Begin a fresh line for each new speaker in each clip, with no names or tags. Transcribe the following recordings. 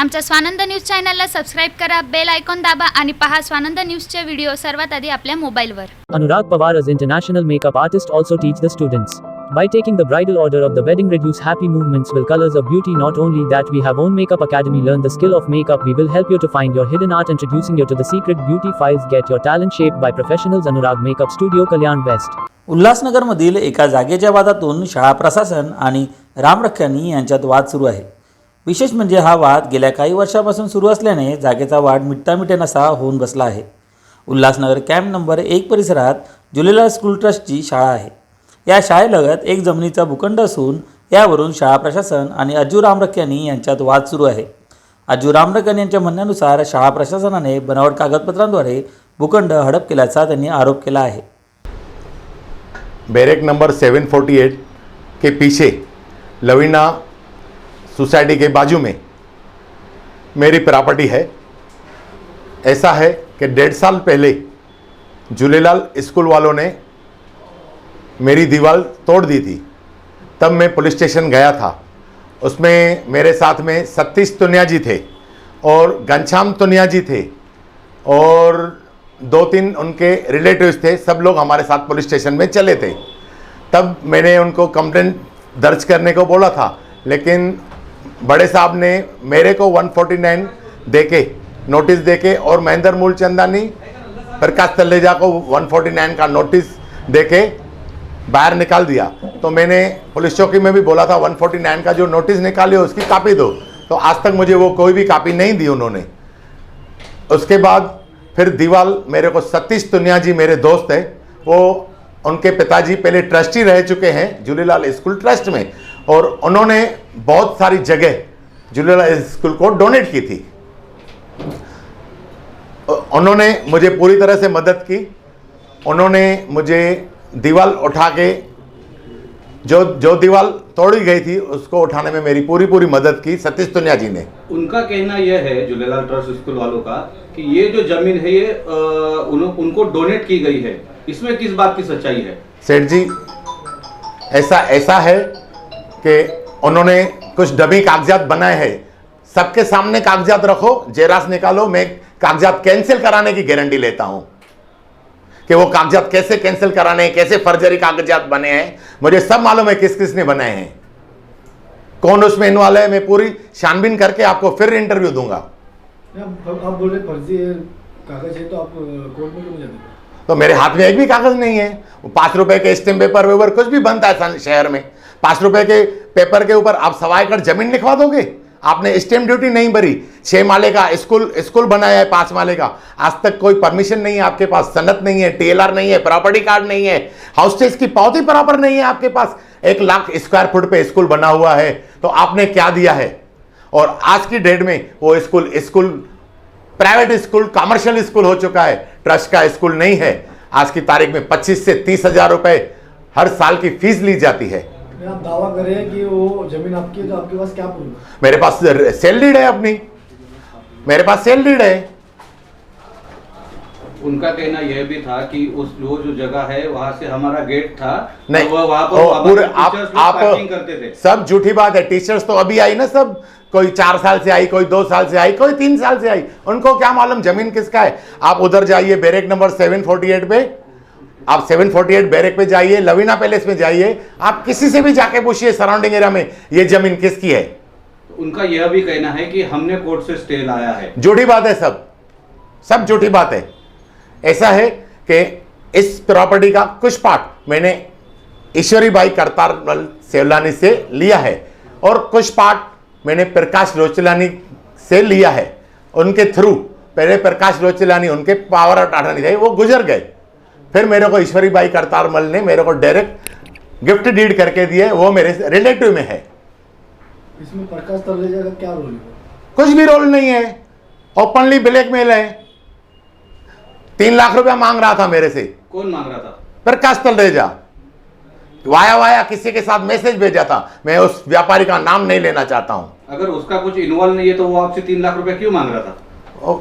आमच्या स्वानंद न्यूज चॅनलला सबस्क्राइब करा, बेल आयकॉन दाबा आणि पहा स्वानंद न्यूजचे व्हिडिओ सर्वात आधी आपल्या मोबाईलवर.
Anurag Pawar as international makeup artist also teach the students. By taking the bridal order of the wedding reduce happy movements will colors of beauty. Not only that, we have own makeup academy. Learn the skill of makeup. We will help you to find your hidden art, introducing you to the secret beauty files. Get your talent shaped by professionals. Anurag Makeup Studio, Kalyan West.
उल्हासनगरमधील एका जागेच्या वादातून शाळा प्रशासन आणि रामरख्यांनी यांच्यात वाद सुरू आहे. विशेष म्हणजे हा वाद गेल्या काही वर्षापासून सुरू असल्याने जागेचा वाद मिटता होऊन बसला आहे. उल्हासनगर कॅम्प नंबर 1 परिसरात झुलेलाल स्कूल ट्रस्टची शाळा आहे. या शाळेलगत एक जमिनीचा भूखंड असून यावरून शाळा प्रशासन आणि अज्जू रामरख्यांनी यांच्यात वाद सुरू आहे. अज्जू रामरख्यान यांच्या म्हणण्यानुसार शाळा प्रशासनाने बनावट कागदपत्रांद्वारे भूखंड हडप केल्याचा त्यांनी आरोप केला आहे.
बैरक नंबर 748 के पीछे लवीना सोसाइटी के बाजू में मेरी प्रॉपर्टी है. ऐसा है कि 1.5 साल पहले झूलेलाल स्कूल वालों ने मेरी दीवार तोड़ दी थी. तब मैं पुलिस स्टेशन गया था. उसमें मेरे साथ में सतीश तुनिया जी थे और घनश्याम तुनिया जी थे और 2-3 उनके रिलेटिव्स थे. सब लोग हमारे साथ पुलिस स्टेशन में चले थे. तब मैंने उनको कंप्लेंट दर्ज करने को बोला था, लेकिन बड़े साहब ने मेरे को 149 देके नोटिस देके और महेंद्र मूलचंदानी प्रकाश तल्लेजा को 149 का नोटिस देके बाहर निकाल दिया. तो मैंने पुलिस चौकी में भी बोला था 149 का जो नोटिस निकाले उसकी कापी दो. तो आज तक मुझे वो कोई भी कापी नहीं दी उन्होंने. उसके बाद फिर दीवाल मेरे को सतीश तुनिया जी मेरे दोस्त है, वो उनके पिताजी पहले ट्रस्टी रह चुके हैं झूलेलाल स्कूल ट्रस्ट में और उन्होंने बहुत सारी जगह झूलेलाल स्कूल को डोनेट की थी. उन्होंने मुझे पूरी तरह से मदद की. उन्होंने मुझे दीवार उठा के जो दीवार तोड़ी गई थी उसको उठाने में मेरी पूरी मदद की सतीश तुनिया जी ने. उनका
कहना यह है झूलेलाल ट्रस्ट स्कूल वालों का कि ये जो जमीन है ये उनको डोनेट की गई है. इसमें किस बात की सच्चाई है? सेठ जी,
ऐसा है कि उन्होंने कुछ डमी कागजात बनाए हैं. सबके सामने कागजात रखो, जेरास निकालो. मैं कागजात कैंसिल कराने की गारंटी लेता हूं कि वो कागजात कैसे कैंसिल कराने हैं, कैसे फर्जरी कागजात बने हैं, मुझे सब मालूम है किस किस ने बनाए हैं, कौन उसमें इन्वॉल्व है. मैं पूरी छानबीन करके आपको फिर इंटरव्यू दूंगा.
आप बोल रहे फर्जी कागज है तो आप कोर्ट में क्यों जाते हैं?
तो मेरे हाथ में एक भी कागज नहीं है. 5 रुपए के स्टैम्प पेपर वेपर कुछ भी बनता है शहर में. 5 रुपए के पेपर के ऊपर आप 1.25 एकड़ जमीन लिखवा दोगे? आपने स्टैम्प ड्यूटी नहीं भरी. 6 माले का स्कूल बनाया है 5 माले का. आज तक कोई परमिशन नहीं है आपके पास, सनत नहीं है, TLR नहीं है, प्रॉपर्टी कार्ड नहीं है, हाउस टैक्स की पावती प्रॉपर नहीं है आपके पास. 1 लाख स्क्वायर फुट पे स्कूल बना हुआ है. तो आपने क्या दिया है? और आज की डेट में वो school private school, commercial school हो चुका है, ट्रस्ट का स्कूल नहीं है. आज की तारीख में 25 से 30 हजार रुपए हर साल की फीस ली जाती है.
आप दावा करें कि वो जमीन आपकी है तो आपके पास क्या प्रूफ?
मेरे पास सेल डीड है अपनी, मेरे पास सेल डीड है.
उनका कहना यह भी था कि वो जो जगह है वहां से हमारा गेट था.
नहीं,
वहां पर
पूरे
आप पार्किंग करते थे.
सब झूठी बात है. टीचर्स तो अभी आई ना, सब कोई 4 साल से आई, कोई 2 साल से आई, कोई 3 साल से आई. उनको क्या मालूम जमीन किसका है? आप उधर जाइए बैरक नंबर 748 पे, आप 748 बैरक पे जाइए, लवीना पैलेस में जाइए, आप किसी से भी जाके पूछिए सराउंडिंग एरिया में ये जमीन किसकी है.
उनका यह भी कहना है कि हमने कोर्ट से स्टे लाया है.
झूठी बात है. सब झूठी बात है. ऐसा है कि इस प्रॉपर्टी का कुछ पार्ट मैंने ईश्वरी बाई करतारमल सेवलानी से लिया है और कुछ पार्ट मैंने प्रकाश रोचलानी से लिया है. उनके थ्रू पहले प्रकाश रोचलानी उनके पावर ऑफ अटॉर्नी थे, वो गुजर गए. फिर मेरे को ईश्वरी बाई करतारमल ने मेरे को डायरेक्ट गिफ्ट डीड करके दिए. वो मेरे रिलेटिव में है.
इसमें प्रकाश तल्लेजा का क्या रोल है?
कुछ भी रोल नहीं है. ओपनली ब्लैकमेल है. 3 लाख रुपया मांग रहा था मेरे से.
कौन मांग रहा था?
प्रकाश तल्लेजा. वाया किसी के साथ मैसेज भेजा था. मैं उस व्यापारी का नाम नहीं लेना चाहता हूं.
अगर उसका कुछ इन्वॉल्व नहीं है तो वो आपसे 3 लाख रुपए क्यों मांग रहा था?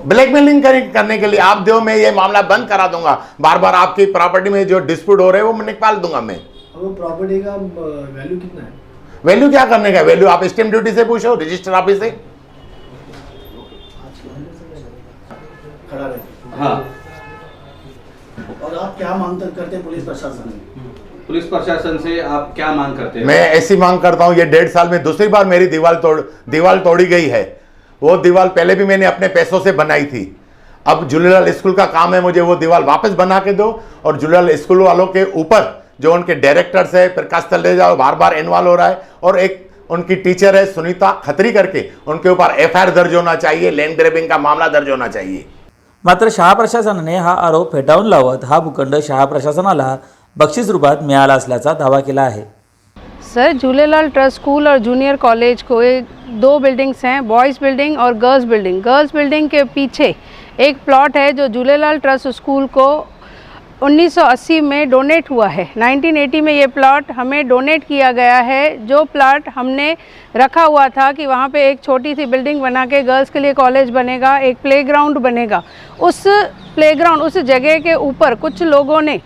ब्लैकमेलिंग करने के लिए. आप दो, मैं ये मामला बंद करा दूंगा. बार आपकी प्रॉपर्टी में जो डिस्प्यूट हो रहे हैं वो निकाल दूंगा मैं.
वो प्रॉपर्टी का वैल्यू कितना है?
वैल्यू क्या करने का? वैल्यू आप स्टैम्प ड्यूटी से पूछो, रजिस्टर ऑफिस से.
खड़ा रहे।
हाँ।
और आप क्या मांग करते हैं पुलिस प्रशासन से?
पुलिस प्रशासन से आप क्या मांग करते हैं?
मैं ऐसी मांग करता हूं, ये 1.5 साल में दूसरी बार मेरी दीवार तोड़ी गई है। वो दीवार पहले भी मैंने अपने पैसों से बनाई थी। अब झूलेलाल स्कूल का काम है, मुझे वो दीवार वापस बना के दो। और झूलेलाल स्कूल वालों के ऊपर जो उनके डायरेक्टर्स है, प्रकाश तलरेजा बार बार इन्वॉल्व हो रहा है, और एक उनकी टीचर है सुनीता खत्री करके, उनके ऊपर FIR दर्ज होना चाहिए, लैंड ग्रैबिंग का मामला दर्ज होना चाहिए।
मात्र शाळा प्रशासनाने हा आरोप फेटाळून लावत हा भूखंड शाळा प्रशासनाला बक्षीस रूपात मिळाला असल्याचा दावा केला आहे।
सर, झूलेलाल ट्रस्ट स्कूल और जूनियर कॉलेज को 2 बिल्डिंग्स हैं, बॉयज़ बिल्डिंग और गर्ल्स बिल्डिंग। गर्ल्स बिल्डिंग के पीछे एक प्लॉट है जो झूलेलाल ट्रस्ट स्कूल को 1980 में डोनेट हुआ है। 1980 में ये प्लॉट हमें डोनेट किया गया है। जो प्लॉट हमने रखा हुआ था कि वहाँ पे एक छोटी सी बिल्डिंग बना के गर्ल्स के लिए कॉलेज बनेगा, एक प्लेग्राउंड बनेगा। उस प्लेग्राउंड, उस जगह के ऊपर कुछ लोगों ने,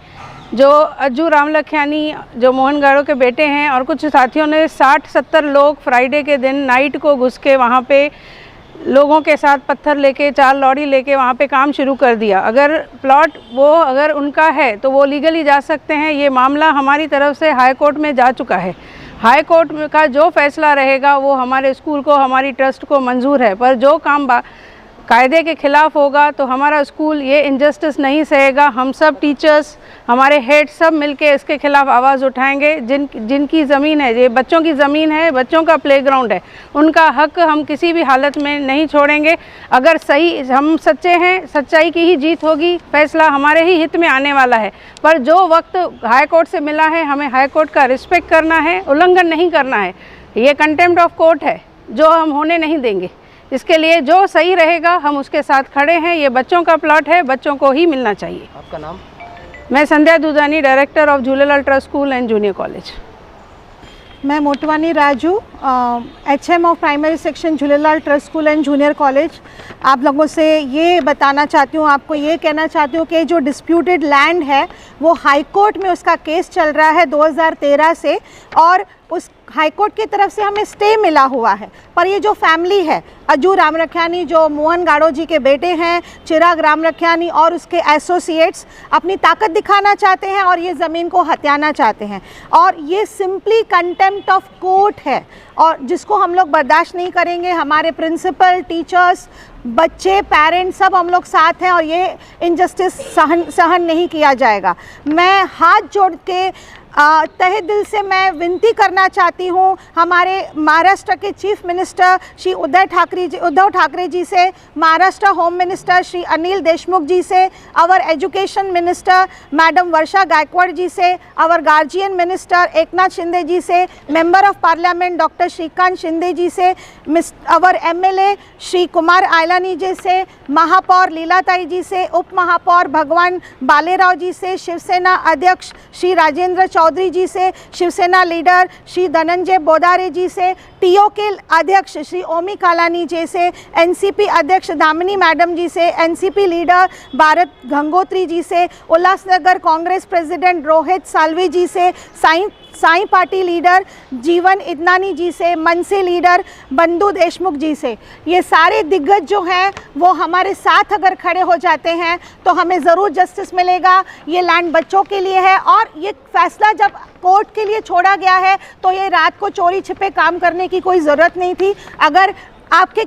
जो अज्जू रामलखियानी जो मोहन गाड़ो के बेटे हैं, और कुछ साथियों ने 60-70 लोग फ्राइडे के दिन नाइट को घुस के वहाँ पे लोगों के साथ पत्थर लेके, 4 लॉरी लेके वहाँ पे काम शुरू कर दिया। अगर प्लॉट वो अगर उनका है तो वो लीगली जा सकते हैं। ये मामला हमारी तरफ से हाई कोर्ट में जा चुका है। हाई कोर्ट का जो फैसला रहेगा वो हमारे स्कूल को, हमारी ट्रस्ट को मंजूर है। पर जो काम कायदे के खिलाफ होगा तो हमारा स्कूल ये इनजस्टिस नहीं सहेगा। हम सब टीचर्स, हमारे हेड सब मिलके इसके खिलाफ आवाज़ उठाएंगे। जिनकी ज़मीन है, ये बच्चों की ज़मीन है, बच्चों का प्लेग्राउंड है, उनका हक हम किसी भी हालत में नहीं छोड़ेंगे। अगर सही हम सच्चे हैं, सच्चाई की ही जीत होगी, फैसला हमारे ही हित में आने वाला है। पर जो वक्त हाई कोर्ट से मिला है, हमें हाई कोर्ट का रिस्पेक्ट करना है, उल्लंघन नहीं करना है। ये कंटेम्प्ट ऑफ कोर्ट है जो हम होने नहीं देंगे। इसके लिए जो सही रहेगा हम उसके साथ खड़े हैं। ये बच्चों का प्लॉट है, बच्चों को ही मिलना चाहिए।
आपका नाम?
मैं Sandhya Dudhani, director of Jhulelal trust school and junior college.
मैं Motwani Raju, HM of primary section Jhulelal trust school and junior college. आप लोगों से ये बताना चाहती हूँ, आपको ये कहना चाहती हूँ कि जो डिस्प्यूटेड लैंड है वो हाई कोर्ट में उसका केस चल रहा है 2013 से, और उस हाई कोर्ट की तरफ से हमें स्टे मिला हुआ है। पर ये जो फैमिली है, अज्जू रामलखियानी जो मोहन गाड़ो जी के बेटे हैं, चिराग रामलखियानी और उसके एसोसिएट्स अपनी ताकत दिखाना चाहते हैं और ये ज़मीन को हथियाना चाहते हैं। और ये सिंपली कंटेम्प्ट ऑफ कोर्ट है, और जिसको हम लोग बर्दाश्त नहीं करेंगे। हमारे प्रिंसिपल, टीचर्स, बच्चे, पेरेंट्स सब हम लोग साथ हैं, और ये इनजस्टिस सहन नहीं किया जाएगा। मैं हाथ जोड़ के तहे दिल से मैं विनती करना चाहती हूँ हमारे महाराष्ट्र के चीफ मिनिस्टर श्री उद्धव ठाकरे जी से, महाराष्ट्र होम मिनिस्टर श्री अनिल देशमुख जी से, our education minister madam Varsha Gaikwad ji से, our guardian minister Eknath Shinde ji से, member of parliament doctor Shrikant Shinde ji से, आवर MLA श्री कुमार आयलानी जी से, महापौर लीलाताई जी से, उप महापौर भगवान बालेराव जी से, शिवसेना अध्यक्ष श्री राजेंद्र चौधरी जी से, शिवसेना लीडर श्री धनंजय बोदारे जी से, TO के अध्यक्ष श्री ओमी कालानी जी से, NCP अध्यक्ष दामिनी मैडम जी से, NCP लीडर भारत गंगोत्री जी से, उल्लासनगर कांग्रेस प्रेसिडेंट रोहित साल्वी जी से, साई पार्टी लीडर जीवन इदनानी जी से, मनसे लीडर बंधु देशमुख जी से। ये सारे दिग्गज जो हैं वो हमारे साथ अगर खड़े हो जाते हैं तो हमें ज़रूर जस्टिस मिलेगा। ये लैंड बच्चों के लिए है, और ये फैसला जब कोर्ट के लिए छोड़ा गया है तो ये रात को चोरी छिपे काम करने की कोई ज़रूरत नहीं थी। अगर आपके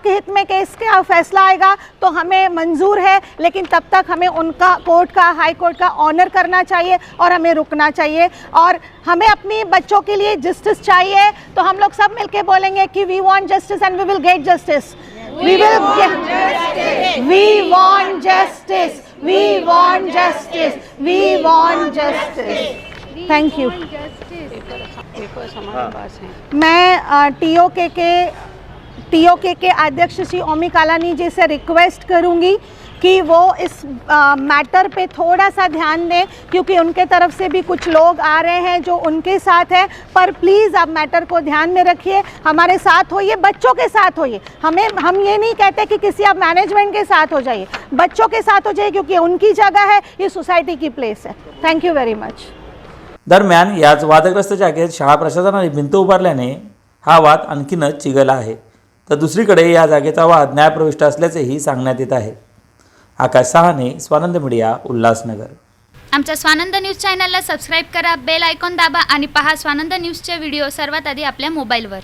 हित में केस का फैसला आएगा तो हमें मंजूर है, लेकिन तब तक हमें उनका कोर्ट का, हाई कोर्ट का ऑनर करना चाहिए और हमें रुकना चाहिए। और हमें अपनी बच्चों के लिए जस्टिस चाहिए, तो हम लोग सब मिलके बोलेंगे कि we want justice and we will get justice. We want justice, we want justice, we want justice. Thank you. मैं TOK के अध्यक्ष श्री ओमी कालानी जी से रिक्वेस्ट करूंगी कि वो इस मैटर पे थोड़ा सा ध्यान दें, क्योंकि उनके तरफ से भी कुछ लोग आ रहे हैं जो उनके साथ हैं। पर प्लीज़ आप मैटर को ध्यान में रखिए, हमारे साथ होइए, बच्चों के साथ होइए। हम ये नहीं कहते कि किसी आप मैनेजमेंट के साथ हो जाइए, बच्चों के साथ हो जाइए, क्योंकि उनकी जगह है, ये सोसायटी की प्लेस है। Thank you very much.
दरम्यान याच वादग्रस्त जागेत शाळा प्रशासनाने भिंत उभारल्याने हा वाद आणखीनच चिघळला आहे। तर दुसरीकडे या जागेचा वाद न्यायप्रविष्ट असल्याचेही सांगण्यात येत आहे. आकाश सहाने, स्वानंद मीडिया, उल्हासनगर.
आमच्या स्वानंद न्यूज चॅनलला सबस्क्राईब करा, बेल आयकॉन दाबा आणि पहा स्वानंद न्यूजचे व्हिडिओ सर्वात आधी आपल्या मोबाईलवर.